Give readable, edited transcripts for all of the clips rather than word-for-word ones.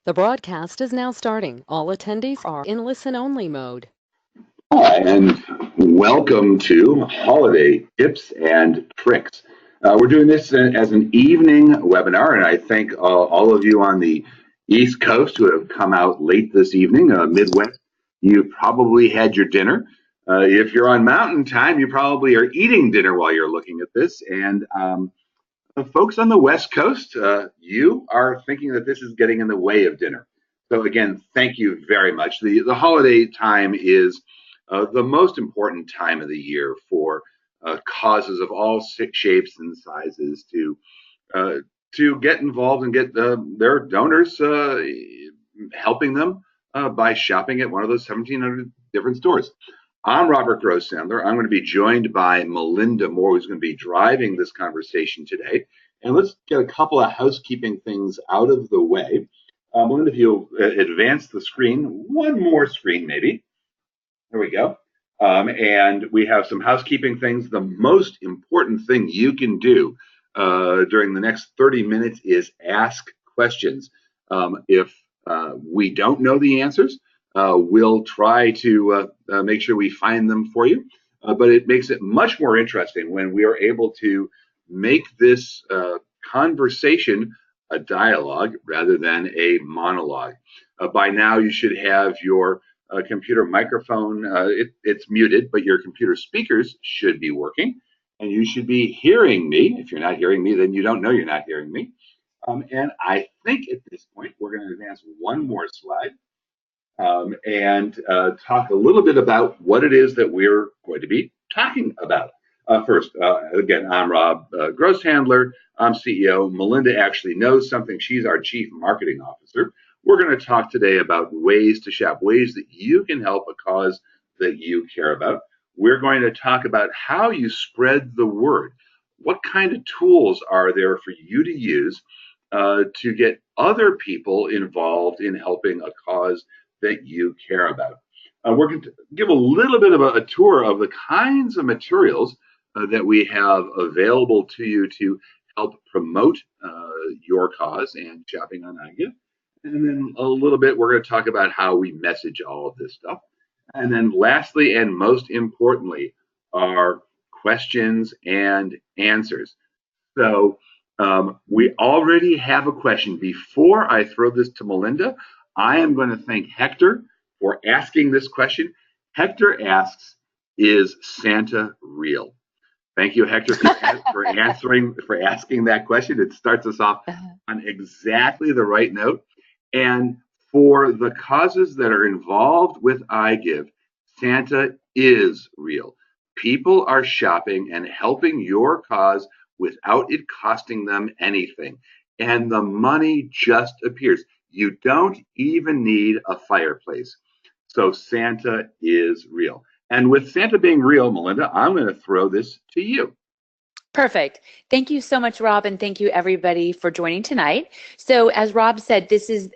The broadcast is now starting. All attendees are in listen-only mode. Hi, and welcome to Holiday Tips and Tricks. We're doing this as an evening webinar, and I thank all of you on the East Coast who have come out late this evening. Midwest, you probably had your dinner. If you're on Mountain Time, you probably are eating dinner while you're looking at this. And folks on the West Coast, you are thinking that this is getting in the way of dinner. So again, thank you very much. The holiday time is the most important time of the year for causes of all shapes and sizes to get involved and get their donors helping them by shopping at one of those 1,700 different stores. I'm Robert Gross-Sandler. I'm going to be joined by Melinda Moore, who's going to be driving this conversation today. And let's get a couple of housekeeping things out of the way. Melinda, if you'll advance the screen, one more screen maybe. There we go. And we have some housekeeping things. The most important thing you can do during the next 30 minutes is ask questions. If we don't know the answers, we'll try to make sure we find them for you. But it makes it much more interesting when we are able to make this conversation a dialogue rather than a monologue. By now, you should have your computer microphone. It's muted, but your computer speakers should be working. And you should be hearing me. If you're not hearing me, then you don't know you're not hearing me. And I think at this point, we're going to advance one more slide and talk a little bit about what it is that we're going to be talking about. First, again, I'm Rob Grosshandler. I'm CEO. Melinda actually knows something. She's our Chief Marketing Officer. We're going to talk today about ways to shop, ways that you can help a cause that you care about. We're going to talk about how you spread the word. What kind of tools are there for you to use to get other people involved in helping a cause that you care about? We're going to give a little bit of a tour of the kinds of materials that we have available to you to help promote your cause and shopping on iGive. And then a little bit, we're going to talk about how we message all of this stuff. And then lastly, and most importantly, are questions and answers. So we already have a question. Before I throw this to Melinda, I am going to thank Hector for asking this question. Hector asks, is Santa real? Thank you, Hector, for asking that question. It starts us off on exactly the right note. And for the causes that are involved with iGive, Santa is real. People are shopping and helping your cause without it costing them anything. And the money just appears. You don't even need a fireplace. So Santa is real. And with Santa being real, Melinda, I'm going to throw this to you. Perfect. Thank you so much, Rob, and thank you everybody for joining tonight. So as Rob said, this is,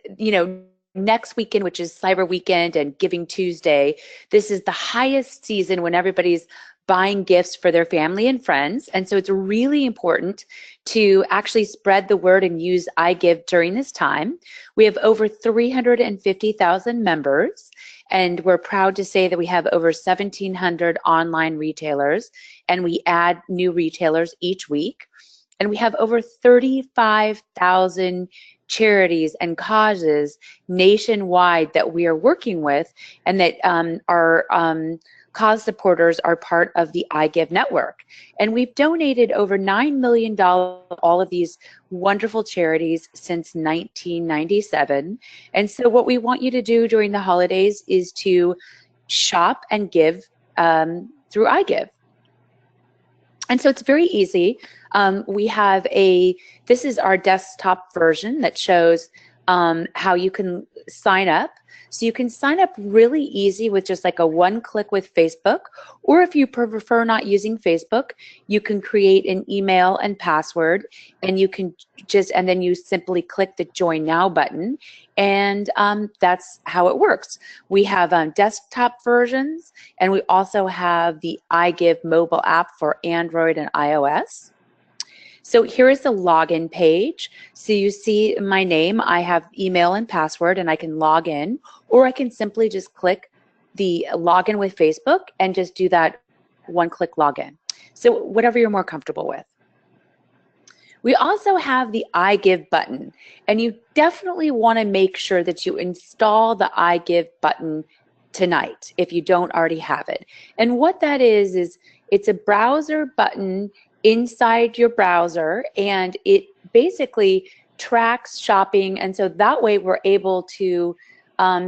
next weekend, which is Cyber Weekend and Giving Tuesday. This is the highest season when everybody's buying gifts for their family and friends. And so it's really important to actually spread the word and use iGive during this time. We have over 350,000 members, and we're proud to say that we have over 1,700 online retailers, and we add new retailers each week. And we have over 35,000 charities and causes nationwide that we are working with, and that our cause supporters are part of the iGive network. And we've donated over $9 million to all of these wonderful charities since 1997. And so what we want you to do during the holidays is to shop and give through iGive. And so it's very easy. We have this is our desktop version that shows how you can sign up. So you can sign up really easy with just like a one click with Facebook, or if you prefer not using Facebook, you can create an email and password, and you can and then you simply click the Join Now button, and that's how it works. We have desktop versions, and we also have the iGive mobile app for Android and iOS. So here is the login page. So you see my name, I have email and password, and I can log in, or I can simply just click the login with Facebook and just do that one-click login. So whatever you're more comfortable with. We also have the iGive button, and you definitely want to make sure that you install the iGive button tonight if you don't already have it. And what that is it's a browser button inside your browser, and it basically tracks shopping, and so that way we're able to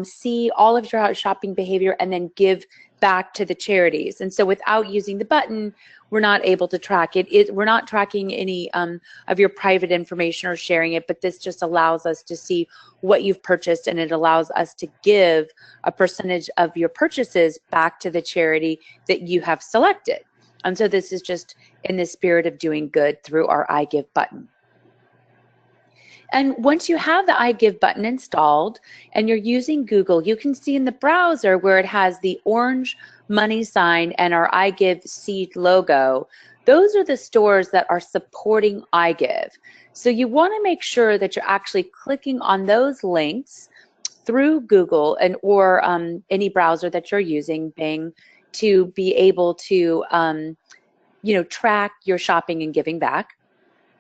see all of your shopping behavior and then give back to the charities. And so without using the button, we're not able to track it. We're not tracking any of your private information or sharing it, but this just allows us to see what you've purchased, and it allows us to give a percentage of your purchases back to the charity that you have selected. And so this is just in the spirit of doing good through our iGive button. And once you have the iGive button installed and you're using Google, you can see in the browser where it has the orange money sign and our iGive seed logo. Those are the stores that are supporting iGive. So you want to make sure that you're actually clicking on those links through Google and or any browser that you're using, Bing, to be able to track your shopping and giving back.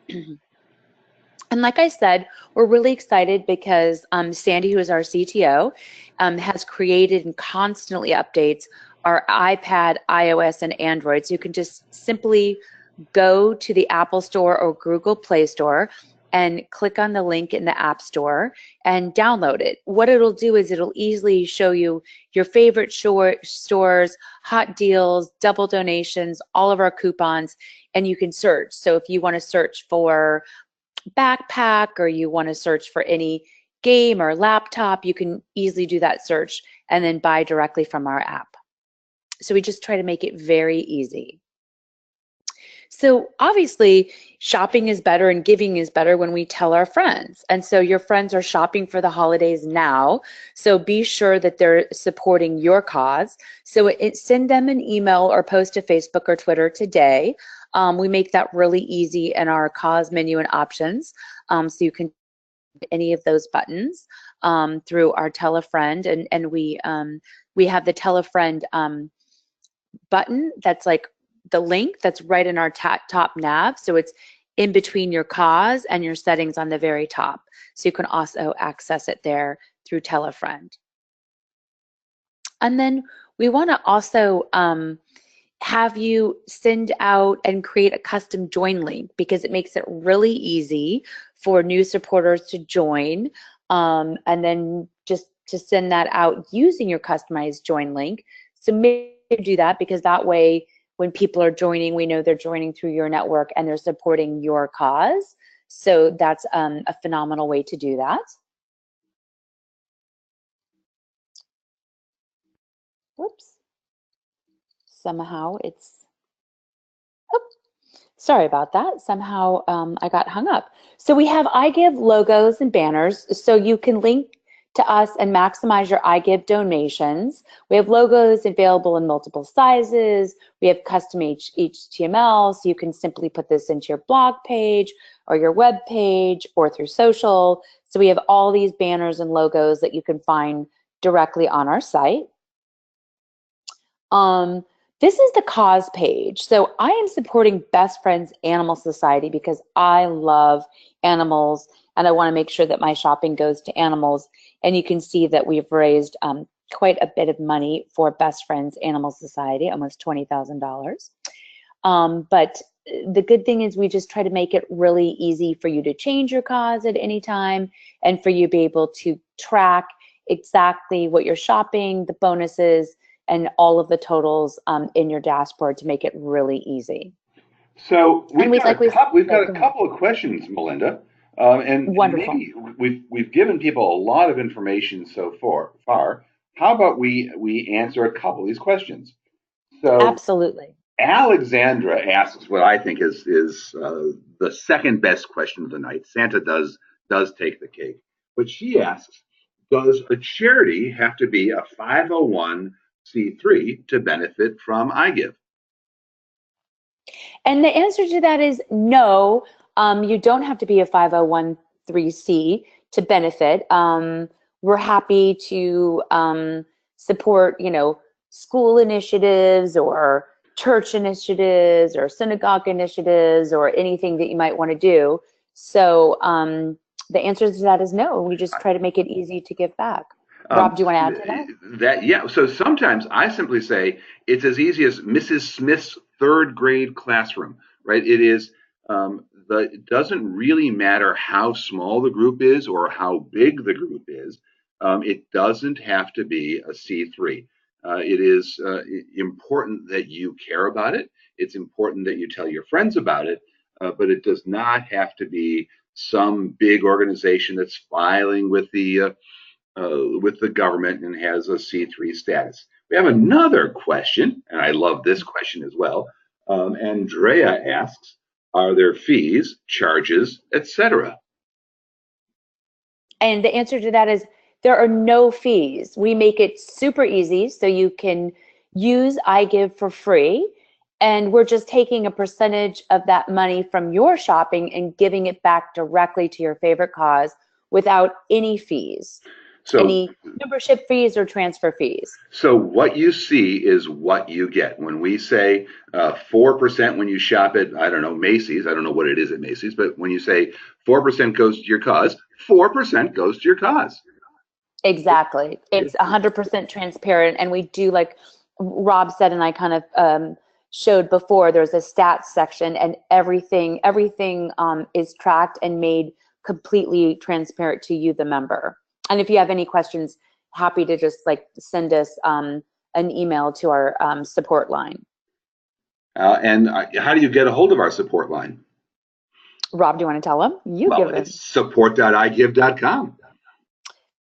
And like I said, we're really excited because Sandy, who is our CTO, has created and constantly updates our iPad, iOS, and Android. So you can just simply go to the Apple Store or Google Play Store and click on the link in the App Store and download it. What it'll do is it'll easily show you your favorite stores, hot deals, double donations, all of our coupons, and you can search. So if you want to search for backpack or you want to search for any game or laptop, you can easily do that search and then buy directly from our app. So we just try to make it very easy. So obviously shopping is better and giving is better when we tell our friends. And so your friends are shopping for the holidays now. So be sure that they're supporting your cause. So send them an email or post to Facebook or Twitter today. We make that really easy in our cause menu and options. So you can any of those buttons through our Tell a Friend, and we have the Tell a Friend button that's like the link that's right in our top nav. So it's in between your cause and your settings on the very top. So you can also access it there through Tell a Friend. And then we want to also have you send out and create a custom join link, because it makes it really easy for new supporters to join, and then just to send that out using your customized join link. So make sure you do that, because that way when people are joining, we know they're joining through your network and they're supporting your cause. So that's a phenomenal way to do that. Whoops. Somehow it's, oh, sorry about that. Somehow I got hung up. So we have iGive logos and banners, so you can link to us and maximize your iGive donations. We have logos available in multiple sizes. We have custom HTML, so you can simply put this into your blog page or your web page or through social. So we have all these banners and logos that you can find directly on our site. This is the cause page. So I am supporting Best Friends Animal Society because I love animals and I want to make sure that my shopping goes to animals. And you can see that we've raised quite a bit of money for Best Friends Animal Society, almost $20,000. But the good thing is we just try to make it really easy for you to change your cause at any time and for you to be able to track exactly what you're shopping, the bonuses, and all of the totals in your dashboard to make it really easy. So we've got a couple of questions, Melinda, and maybe we've given people a lot of information so far. How about we answer a couple of these questions? So absolutely. Alexandra asks what I think is the second best question of the night. Santa does take the cake, but she asks, does a charity have to be a 501c3 to benefit from iGive? And the answer to that is no. You don't have to be a 501(c) to benefit. We're happy to support, school initiatives or church initiatives or synagogue initiatives or anything that you might want to do. So the answer to that is no. We just try to make it easy to give back. Rob, do you want to add to that? Yeah. So sometimes I simply say it's as easy as Mrs. Smith's third grade classroom, right? It is. It doesn't really matter how small the group is or how big the group is. It doesn't have to be a C3. It is important that you care about it. It's important that you tell your friends about it, but it does not have to be some big organization that's filing with the government and has a C3 status. We have another question, and I love this question as well. Andrea asks, are there fees, charges, etc.? And the answer to that is there are no fees. We make it super easy so you can use iGive for free. And we're just taking a percentage of that money from your shopping and giving it back directly to your favorite cause without any fees, any membership fees or transfer fees. So what you see is what you get. When we say 4% when you shop at, I don't know, Macy's, I don't know what it is at Macy's, but when you say 4% goes to your cause, 4% goes to your cause. Exactly. It's 100% transparent. And we do, like Rob said, and I kind of showed before, there's a stats section, and everything is tracked and made completely transparent to you, the member. And if you have any questions, happy to just send us an email to our support line. And how do you get a hold of our support line? Rob, do you want to tell them? It's support.igive.com.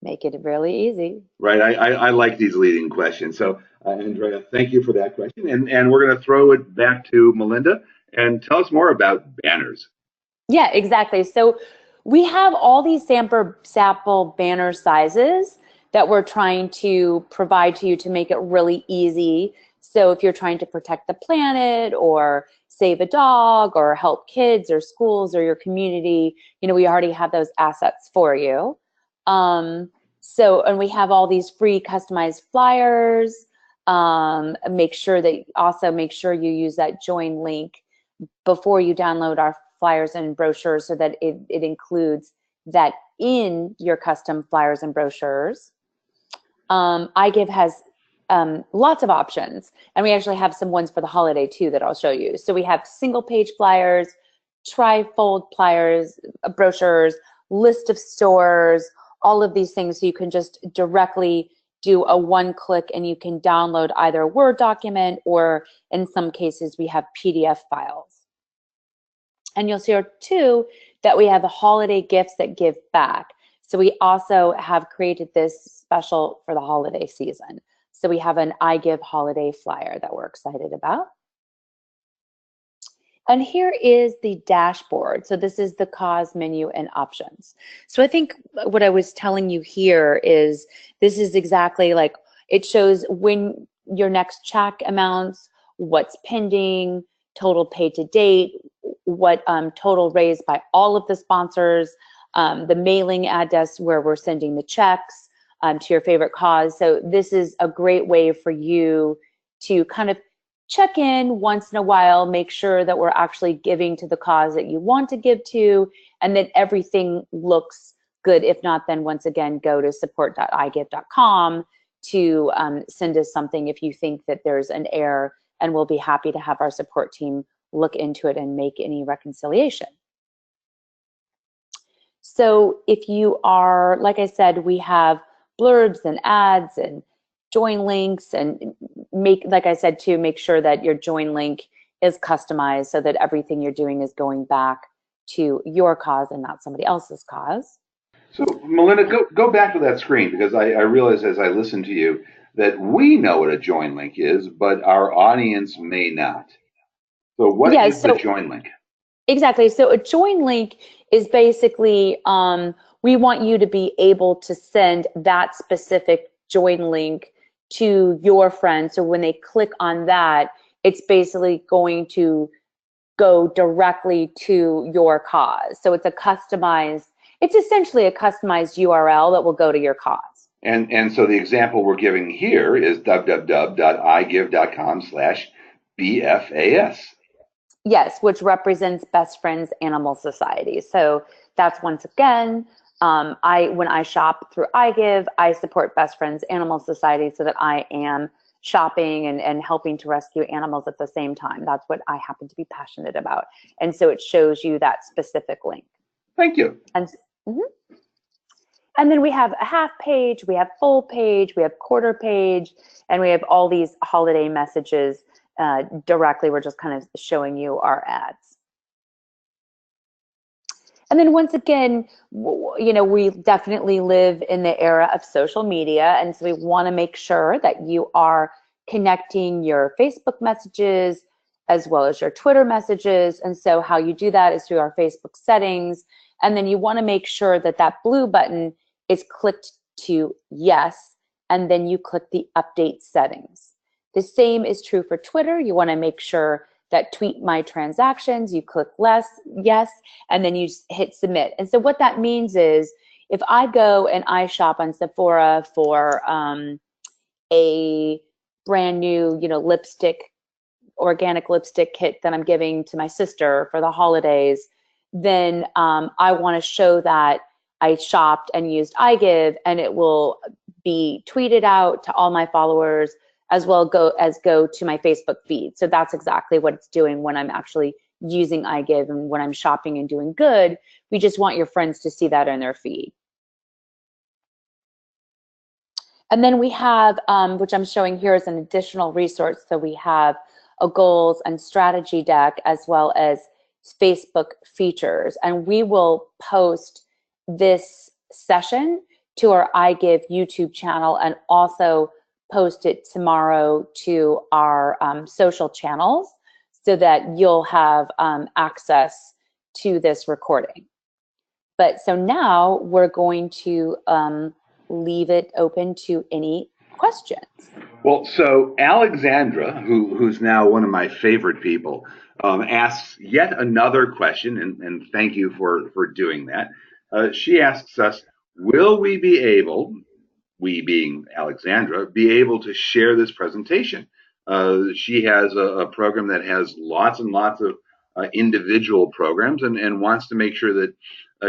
Make it really easy. Right. I like these leading questions. So, Andrea, thank you for that question. And we're going to throw it back to Melinda and tell us more about banners. Yeah, exactly. So we have all these sample banner sizes that we're trying to provide to you to make it really easy. So if you're trying to protect the planet or save a dog or help kids or schools or your community, we already have those assets for you. And we have all these free customized flyers. Make sure you use that joinLINK before you download our flyers and brochures so that it includes that in your custom flyers and brochures. iGive has lots of options, and we actually have some ones for the holiday too that I'll show you. So we have single page flyers, tri-fold flyers, brochures, list of stores, all of these things. So you can just directly do a one click and you can download either a Word document, or in some cases we have PDF files. And you'll see too that we have the holiday gifts that give back. So we also have created this special for the holiday season. So we have an iGive holiday flyer that we're excited about. And here is the dashboard. So this is the cause menu and options. So I think what I was telling you here is this is exactly like it shows when your next check amounts, what's pending, total paid to date, what total raised by all of the sponsors, the mailing address where we're sending the checks to your favorite cause. So this is a great way for you to kind of check in once in a while, make sure that we're actually giving to the cause that you want to give to, and that everything looks good. If not, then once again, go to support.igive.com to send us something if you think that there's an error, and we'll be happy to have our support team look into it and make any reconciliation. So if you are, like I said, we have blurbs and ads and join links, and like I said too, make sure that your join link is customized so that everything you're doing is going back to your cause and not somebody else's cause. So Melinda, go back to that screen, because I realize as I listen to you that we know what a join link is, but our audience may not. So what is the join link? Exactly. So a join link is basically, we want you to be able to send that specific join link to your friends. So when they click on that, it's basically going to go directly to your cause. So it's essentially a customized URL that will go to your cause. And so the example we're giving here is www.igive.com/BFAS. Yes, which represents Best Friends Animal Society. So that's, once again, when I shop through iGive, I support Best Friends Animal Society so that I am shopping and helping to rescue animals at the same time. That's what I happen to be passionate about. And so it shows you that specific link. Thank you. And then we have a half page, we have full page, we have quarter page, and we have all these holiday messages directly. We're just kind of showing you our ads. And then once again, we definitely live in the era of social media, and so we want to make sure that you are connecting your Facebook messages as well as your Twitter messages. And so how you do that is through our Facebook settings, and then you want to make sure that that blue button is clicked to yes, and then you click the update settings. The same is true for Twitter. You want to make sure that tweet my transactions, you click yes, and then you hit submit. And so what that means is, if I go and I shop on Sephora for a brand new, lipstick, organic lipstick kit that I'm giving to my sister for the holidays, then I want to show that I shopped and used iGive, and it will be tweeted out to all my followers, as well go to my Facebook feed. So that's exactly what it's doing when I'm actually using iGive and when I'm shopping and doing good. We just want your friends to see that in their feed. And then we have, which I'm showing here as an additional resource, so we have a goals and strategy deck as well as Facebook features. And we will post this session to our iGive YouTube channel and also post it tomorrow to our social channels so that you'll have access to this recording. But so now we're going to leave it open to any questions. Well, so Alexandra, who's now one of my favorite people, asks yet another question, and thank you for doing that. She asks us, will we be able, we being Alexandra, be able to share this presentation? She has a program that has lots and lots of individual programs and wants to make sure that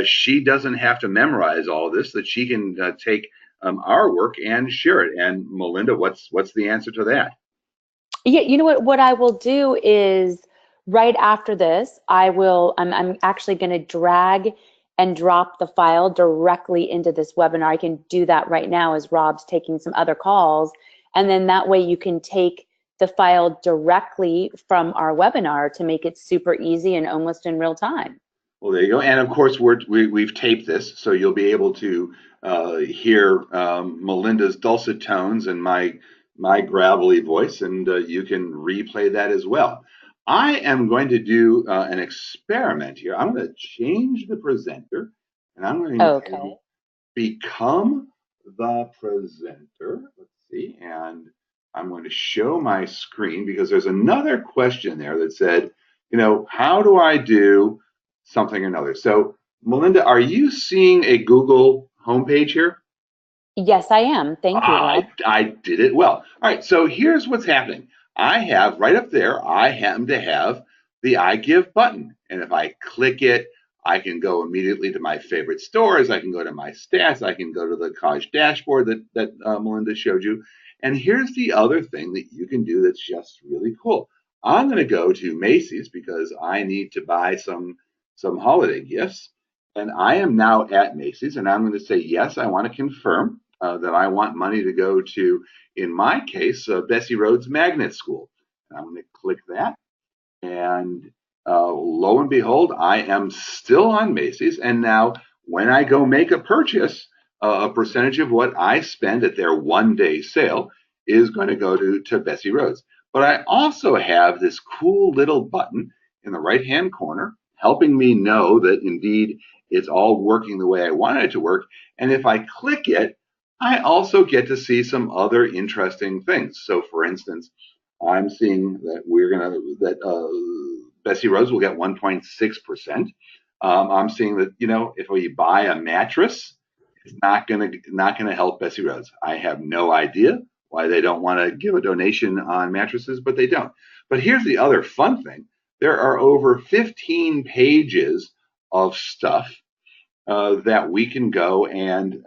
she doesn't have to memorize all this, that she can take our work and share it. And Melinda, what's the answer to that? Yeah, you know what I will do is, right after this, I'm actually going to drag and drop the file directly into this webinar. I can do that right now as Rob's taking some other calls. And then that way you can take the file directly from our webinar to make it super easy and almost in real time. Well, there you go. And of course, we've taped this, so you'll be able to hear Melinda's dulcet tones and my gravelly voice, and you can replay that as well. I am going to do an experiment here. I'm going to change the presenter, and I'm going to become the presenter. Let's see, and I'm going to show my screen because there's another question there that said, how do I do something or another? So, Melinda, are you seeing a Google homepage here? Yes, I am. Thank you, Rob. I did it well. All right, so here's what's happening. I have right up there, I happen to have the iGive button. And if I click it, I can go immediately to my favorite stores. I can go to my stats. I can go to the college dashboard that Melinda showed you. And here's the other thing that you can do that's just really cool. I'm going to go to Macy's because I need to buy some holiday gifts. And I am now at Macy's, and I'm going to say, yes, I want to confirm that I want money to go to, in my case, Bessie Rhodes Magnet School. And I'm going to click that. And lo and behold, I am still on Macy's. And now when I go make a purchase, a percentage of what I spend at their one-day sale is going to go to Bessie Rhodes. But I also have this cool little button in the right-hand corner helping me know that indeed it's all working the way I wanted it to work. And if I click it, I also get to see some other interesting things. So for instance, I'm seeing that Bessie Rose will get 1.6%. I'm seeing that, if we buy a mattress, it's not gonna help Bessie Rose. I have no idea why they don't want to give a donation on mattresses, but they don't. But here's the other fun thing. There are over 15 pages of stuff that we can go and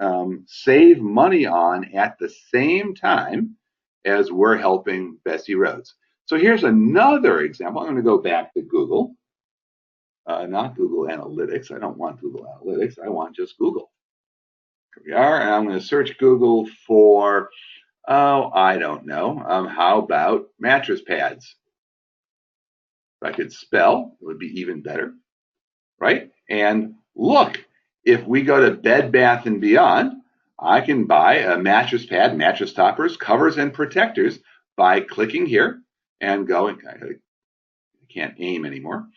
save money on at the same time as we're helping Bessie Rhodes. So here's another example. I'm going to go back to Google, not Google Analytics. I don't want Google Analytics. I want just Google. Here we are, and I'm going to search Google for, I don't know, how about mattress pads? If I could spell, it would be even better, right? And look, if we go to Bed Bath & Beyond, I can buy a mattress pad, mattress toppers, covers, and protectors by clicking here and going. I can't aim anymore.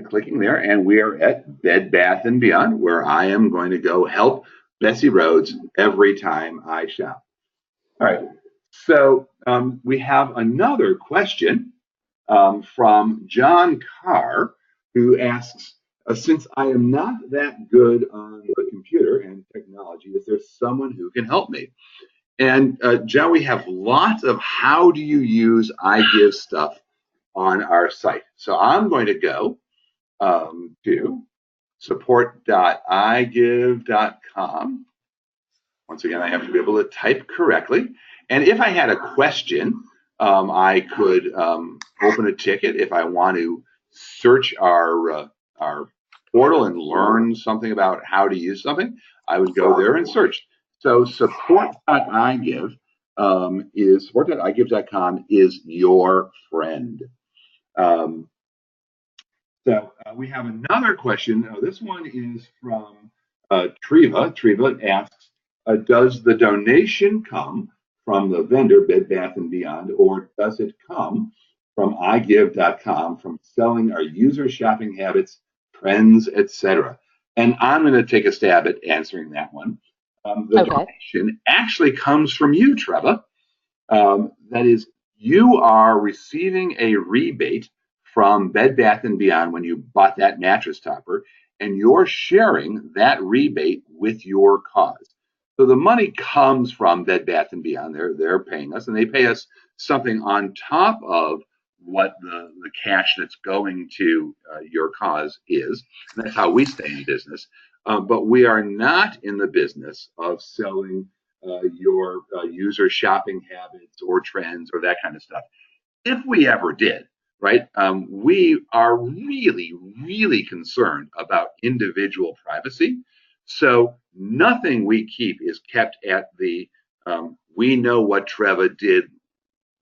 Clicking there, and we are at Bed Bath & Beyond, where I am going to go help Bessie Rhodes every time I shop. All right, so we have another question from John Carr, who asks, since I am not that good on the computer and technology, is there someone who can help me? And John, we have lots of how do you use iGive stuff on our site. So I'm going to go to support.igive.com. Once again, I have to be able to type correctly. And if I had a question, I could open a ticket. If I want to search our portal and learn something about how to use something, I would go there and search. So support.igive.com is your friend. So we have another question. This one is from Treva. Treva asks, does the donation come from the vendor, Bed Bath & Beyond, or does it come from iGive.com, from selling our user shopping habits, trends, etc.? And I'm going to take a stab at answering that one. The donation actually comes from you, Treva. That is, you are receiving a rebate from Bed Bath & Beyond when you bought that mattress topper, and you're sharing that rebate with your cause. So the money comes from Bed Bath & Beyond. They're paying us, and they pay us something on top of what the cash that's going to your cause is. And that's how we stay in business. But we are not in the business of selling your user shopping habits or trends or that kind of stuff. If we ever did, right, we are really, really concerned about individual privacy. So nothing we keep is kept at the we know what Treva did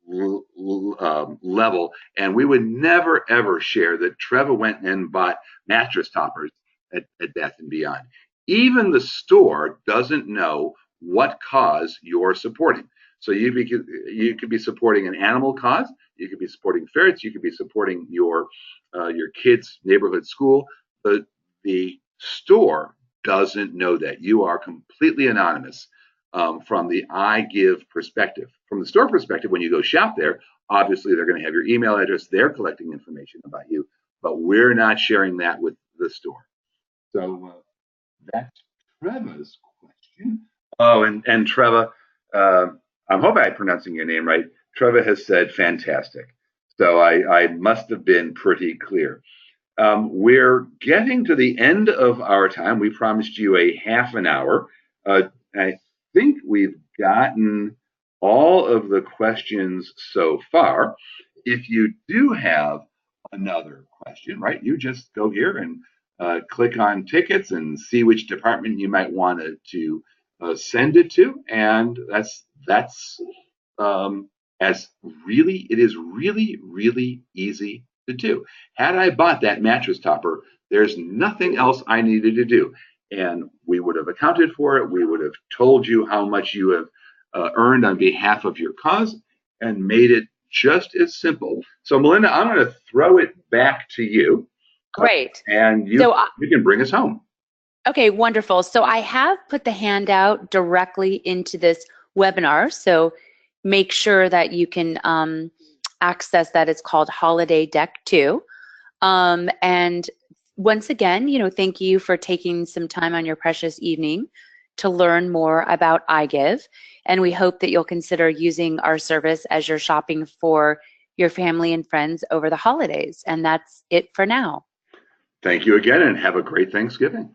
level, and we would never ever share that Treva went and bought mattress toppers at Bath & Beyond. Even the store doesn't know what cause you're supporting. So you could be supporting an animal cause, you could be supporting ferrets, you could be supporting your kids' neighborhood school. But the store doesn't know that. You are completely anonymous from the iGive perspective. From the store perspective, when you go shop there, obviously they're going to have your email address. They're collecting information about you, but we're not sharing that with the store. So that's Treva's question. Oh, and Treva, I hope I'm pronouncing your name right. Treva has said fantastic. So I must have been pretty clear. We're getting to the end of our time. We promised you a half an hour. I think we've gotten all of the questions so far. If you do have another question, right, you just go here and click on tickets and see which department you might want to send it to, and it is really, really easy to do. Had I bought that mattress topper, there's nothing else I needed to do, and we would have accounted for it. We would have told you how much you have earned on behalf of your cause, and made it just as simple. So, Melinda, I'm going to throw it back to you. Great. And you can bring us home. Okay, wonderful. So I have put the handout directly into this webinar. So make sure that you can access that. It's called Holiday Deck 2. And once again, thank you for taking some time on your precious evening to learn more about iGive. And we hope that you'll consider using our service as you're shopping for your family and friends over the holidays. And that's it for now. Thank you again, and have a great Thanksgiving.